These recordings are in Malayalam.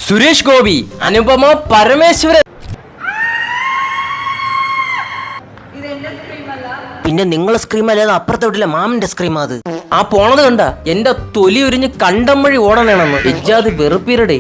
സുരേഷ് ഗോപി, അനുപമ പരമേശ്വരൻ. പിന്നെ നിങ്ങളെ സ്ക്രീം അല്ലാതെ അപ്പുറത്തെ വീട്ടിലെ മാമിന്റെ സ്ക്രീം അത്. ആ പോണത് കണ്ട എന്റെ തൊലി ഉരിഞ്ഞ് കണ്ടം വഴി ഓടണേണെന്ന് ഇജാത് വെറുപ്പീരടേ.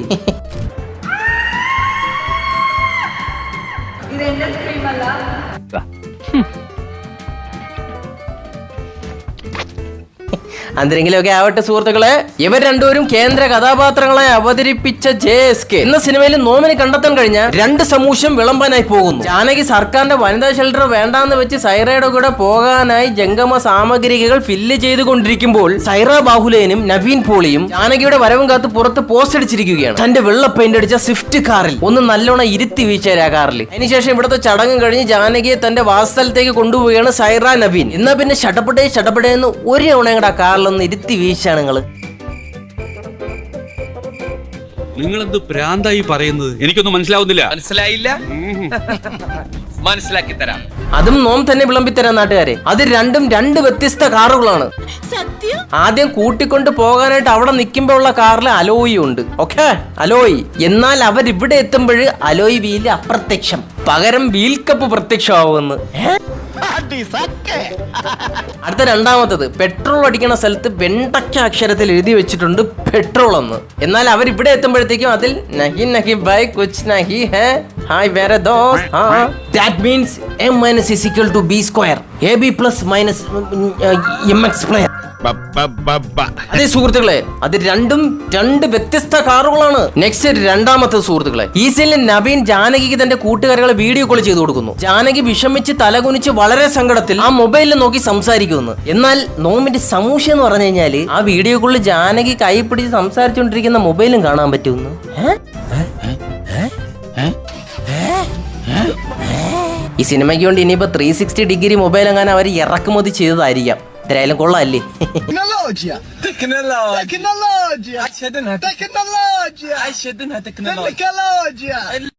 എന്തെങ്കിലുമൊക്കെ ആവട്ടെ സുഹൃത്തുക്കളെ, ഇവർ രണ്ടുപേരും കേന്ദ്ര കഥാപാത്രങ്ങളെ അവതരിപ്പിച്ച JSK എന്ന സിനിമയിൽ നോമിന് കണ്ടെത്താൻ കഴിഞ്ഞ 2 സമൂഹം വിളമ്പാനായി പോകുന്നു. ജാനകി സർക്കാരിന്റെ വനിതാ ഷെൽട്ടർ വേണ്ടാന്ന് വെച്ച് സൈറയുടെ കൂടെ പോകാനായി ജംഗമ സാമഗ്രികൾ ഫില്ല് ചെയ്തുകൊണ്ടിരിക്കുമ്പോൾ സൈറ ബാഹുലേനും നവീൻ പോളിയും ജാനകിയുടെ വരവും കാത്ത് പുറത്ത് പോസ്റ്റ് അടിച്ചിരിക്കുകയാണ്. തന്റെ വെള്ള പെയിന്റ് അടിച്ച സ്വിഫ്റ്റ് കാറിൽ ഒന്ന് നല്ലോണം ഇരുത്തി വീഴ്ച കാറിൽ. അതിനുശേഷം ഇവിടുത്തെ ചടങ്ങ് കഴിഞ്ഞ് ജാനകിയെ തന്റെ വാസസ്ഥലത്തേക്ക് കൊണ്ടുപോവുകയാണ് സൈറ നവീൻ. എന്നാ പിന്നെ ഷടപടേന്ന് ഒരു തവണ കാറിൽ ഒന്ന് ഇരുത്തി വീഴ്ചയാണ് നിങ്ങളെന്ത് പ്രാന്തായി പറയുന്നത്? എനിക്കൊന്നും മനസ്സിലാവുന്നില്ല. മനസ്സിലായില്ല? മനസ്സിലാക്കി തരാം. അതും നോം തന്നെ വിളമ്പിത്തരാം നാട്ടുകാരെ. അത് രണ്ടും 2 വ്യത്യസ്ത കാറുകളാണ്. ആദ്യം കൂട്ടിക്കൊണ്ട് പോകാനായിട്ട് അവിടെ നിൽക്കുമ്പോൾ ഉള്ള കാറിൽ അലോയി ഉണ്ട്. Okay, alloy. എന്നാൽ അവരിവിടെ എത്തുമ്പോൾ അലോയി വീല് അപ്രത്യക്ഷം, പകരം വീൽ കപ്പ് പ്രത്യക്ഷമാവുമെന്ന്. അടുത്ത രണ്ടാമത്തത് പെട്രോൾ അടിക്കണ സ്ഥലത്ത് വെണ്ടയ്ക്ക അക്ഷരത്തിൽ എഴുതി വെച്ചിട്ടുണ്ട് പെട്രോൾ എന്ന്. എന്നാൽ അവർ ഇവിടെ എത്തുമ്പോഴത്തേക്കും അതിൽ നഹി നഹി ബൈ കുച്ച് നഹി ഹേ ഹായ് വേറെ those. That means m minus is equal to b square, ab plus minus mx square. അതെ സുഹൃത്തുക്കളെ, അത് രണ്ടും 2 വ്യത്യസ്ത കാറുകളാണ്. നെക്സ്റ്റ് രണ്ടാമത്തെ സുഹൃത്തുക്കളെ, ഈ സീനിൽ നവീൻ ജാനകിക്ക് തന്റെ കൂട്ടുകാരികളെ വീഡിയോ കോൾ ചെയ്തു കൊടുക്കുന്നു. ജാനകി വിഷമിച്ച് തലകുനിച്ച് വളരെ സങ്കടത്തിൽ ആ മൊബൈലിൽ നോക്കി സംസാരിക്കുന്നു. എന്നാൽ നോമിന്റെ സമൂഹം എന്ന് പറഞ്ഞു കഴിഞ്ഞാല് ആ വീഡിയോ കോളിൽ ജാനകി കൈ പിടിച്ച് സംസാരിച്ചുകൊണ്ടിരിക്കുന്ന മൊബൈലും കാണാൻ പറ്റുമെന്ന്. ഈ സിനിമയ്ക്ക് വേണ്ടി ഇനിയിപ്പോ 360 ഡിഗ്രി മൊബൈൽ അങ്ങനെ അവർ ഇറക്കുമതി ചെയ്തതായിരിക്കാം. എന്തായാലും കൊള്ളാല്ലേ.